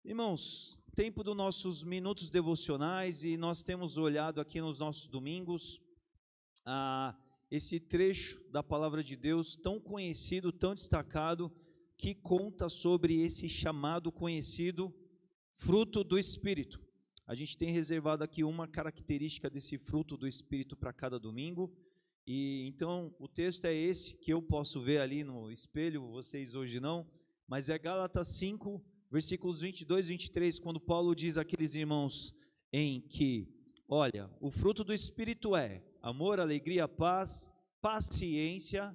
Irmãos, tempo dos nossos minutos devocionais e nós temos olhado aqui nos nossos domingos esse trecho da palavra de Deus tão conhecido, tão destacado, que conta sobre esse chamado conhecido fruto do Espírito. A gente tem reservado aqui uma característica desse fruto do Espírito para cada domingo, e então o texto é esse, que eu posso ver ali no espelho, vocês hoje não, mas é Gálatas 5, versículos 22 e 23, quando Paulo diz àqueles irmãos em que, olha, o fruto do Espírito é amor, alegria, paz, paciência,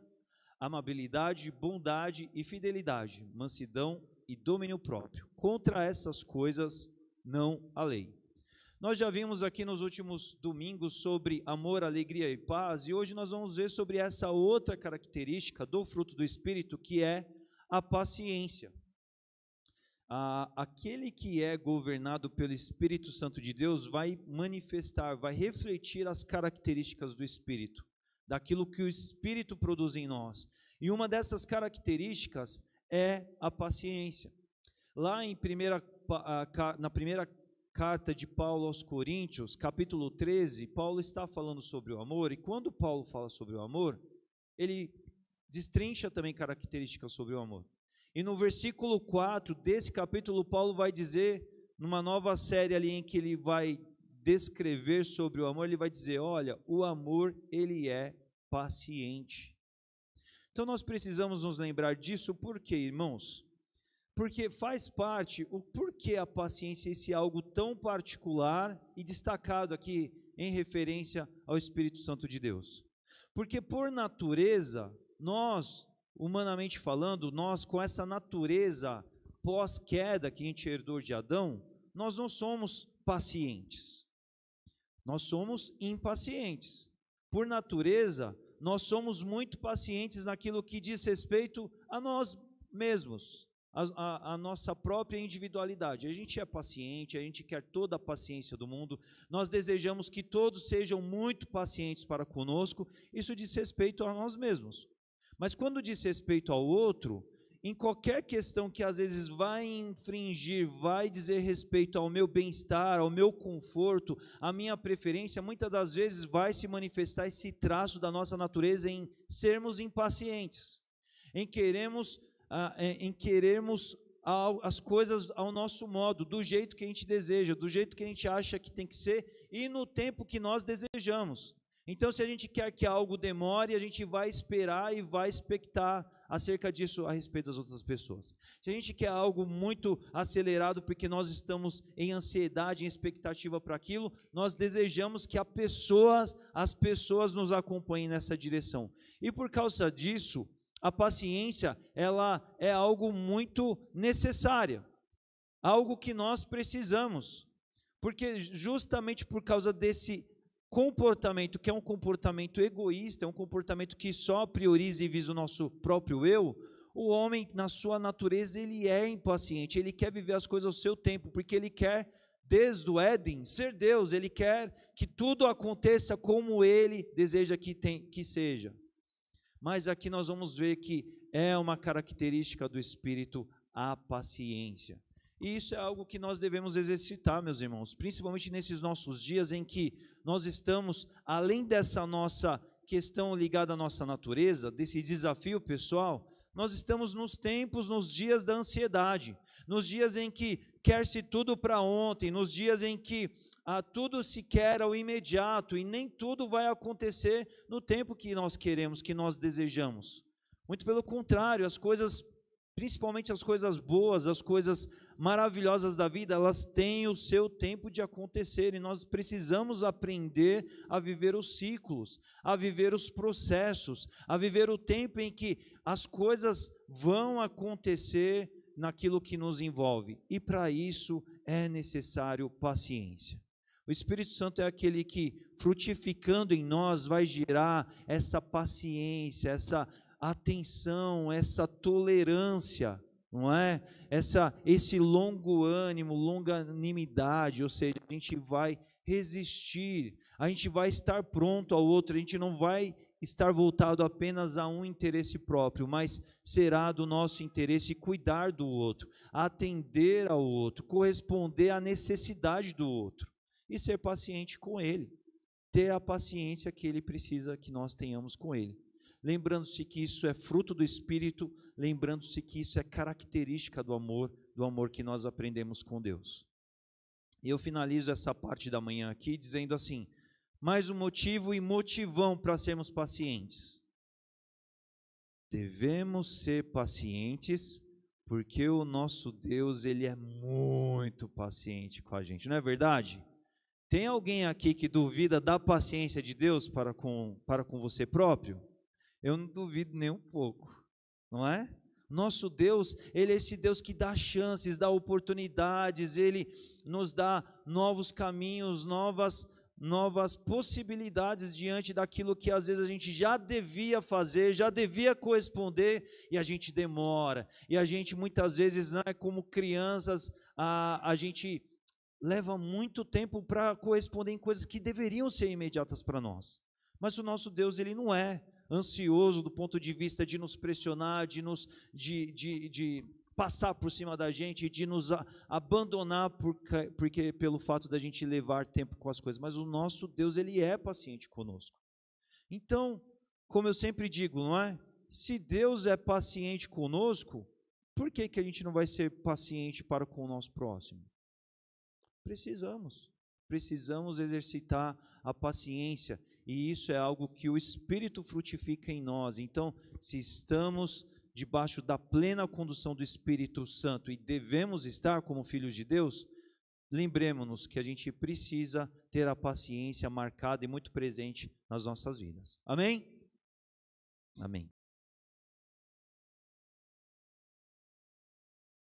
amabilidade, bondade e fidelidade, mansidão e domínio próprio. Contra essas coisas não há lei. Nós já vimos aqui nos últimos domingos sobre amor, alegria e paz, e hoje nós vamos ver sobre essa outra característica do fruto do Espírito, que é a paciência. Aquele que é governado pelo Espírito Santo de Deus vai manifestar, vai refletir as características do Espírito, daquilo que o Espírito produz em nós. E uma dessas características é a paciência. Lá na primeira carta de Paulo aos Coríntios, capítulo 13, Paulo está falando sobre o amor, e quando Paulo fala sobre o amor, ele destrincha também características sobre o amor. E no versículo 4 desse capítulo, Paulo vai dizer, numa nova série ali em que ele vai descrever sobre o amor, ele vai dizer, olha, o amor, ele é paciente. Então nós precisamos nos lembrar disso, por quê, irmãos? Porque faz parte, o porquê a paciência, esse algo tão particular e destacado aqui em referência ao Espírito Santo de Deus. Porque por natureza, nós, humanamente falando, nós com essa natureza pós-queda que a gente herdou de Adão, nós não somos pacientes, nós somos impacientes. Por natureza, nós somos muito pacientes naquilo que diz respeito a nós mesmos, a nossa própria individualidade. A gente é paciente, a gente quer toda a paciência do mundo, nós desejamos que todos sejam muito pacientes para conosco, isso diz respeito a nós mesmos. Mas quando diz respeito ao outro, em qualquer questão que às vezes vai infringir, vai dizer respeito ao meu bem-estar, ao meu conforto, à minha preferência, muitas das vezes vai se manifestar esse traço da nossa natureza em sermos impacientes, em querermos as coisas ao nosso modo, do jeito que a gente deseja, do jeito que a gente acha que tem que ser e no tempo que nós desejamos. Então, se a gente quer que algo demore, a gente vai esperar e vai expectar acerca disso a respeito das outras pessoas. Se a gente quer algo muito acelerado, porque nós estamos em ansiedade, em expectativa para aquilo, nós desejamos que as pessoas nos acompanhem nessa direção. E por causa disso, a paciência, ela é algo muito necessária, algo que nós precisamos, porque justamente por causa desse comportamento, que é um comportamento egoísta, é um comportamento que só prioriza e visa o nosso próprio eu, o homem, na sua natureza, ele é impaciente, ele quer viver as coisas ao seu tempo, porque ele quer, desde o Éden, ser Deus, ele quer que tudo aconteça como ele deseja que seja. Mas aqui nós vamos ver que é uma característica do Espírito a paciência. E isso é algo que nós devemos exercitar, meus irmãos, principalmente nesses nossos dias em que nós estamos, além dessa nossa questão ligada à nossa natureza, desse desafio pessoal, nós estamos nos dias da ansiedade, nos dias em que quer-se tudo para ontem, nos dias em que tudo se quer ao imediato e nem tudo vai acontecer no tempo que nós queremos, que nós desejamos. Muito pelo contrário, as coisas, principalmente as coisas boas, as coisas maravilhosas da vida, elas têm o seu tempo de acontecer e nós precisamos aprender a viver os ciclos, a viver os processos, a viver o tempo em que as coisas vão acontecer naquilo que nos envolve, e para isso é necessário paciência. O Espírito Santo é aquele que, frutificando em nós, vai gerar essa paciência, essa atenção, essa tolerância, não é? Esse longo ânimo, longanimidade, ou seja, a gente vai resistir, a gente vai estar pronto ao outro, a gente não vai estar voltado apenas a um interesse próprio, mas será do nosso interesse cuidar do outro, atender ao outro, corresponder à necessidade do outro e ser paciente com ele, ter a paciência que ele precisa que nós tenhamos com ele. Lembrando-se que isso é fruto do Espírito, lembrando-se que isso é característica do amor que nós aprendemos com Deus. E eu finalizo essa parte da manhã aqui dizendo assim: mais um motivo e motivão para sermos pacientes. Devemos ser pacientes, porque o nosso Deus, ele é muito paciente com a gente, não é verdade? Tem alguém aqui que duvida da paciência de Deus para com você próprio? Eu não duvido nem um pouco, não é? Nosso Deus, ele é esse Deus que dá chances, dá oportunidades, ele nos dá novos caminhos, novas possibilidades diante daquilo que às vezes a gente já devia fazer, já devia corresponder e a gente demora. E a gente muitas vezes, né, como crianças, a gente leva muito tempo para corresponder em coisas que deveriam ser imediatas para nós. Mas o nosso Deus, ele não é ansioso do ponto de vista de nos pressionar, de passar por cima da gente, de nos abandonar porque pelo fato da gente levar tempo com as coisas. Mas o nosso Deus, ele é paciente conosco. Então, como eu sempre digo, não é? Se Deus é paciente conosco, por que a gente não vai ser paciente para com o nosso próximo? Precisamos exercitar a paciência, e isso é algo que o Espírito frutifica em nós. Então, se estamos debaixo da plena condução do Espírito Santo e devemos estar como filhos de Deus, lembremos-nos que a gente precisa ter a paciência marcada e muito presente nas nossas vidas. Amém? Amém.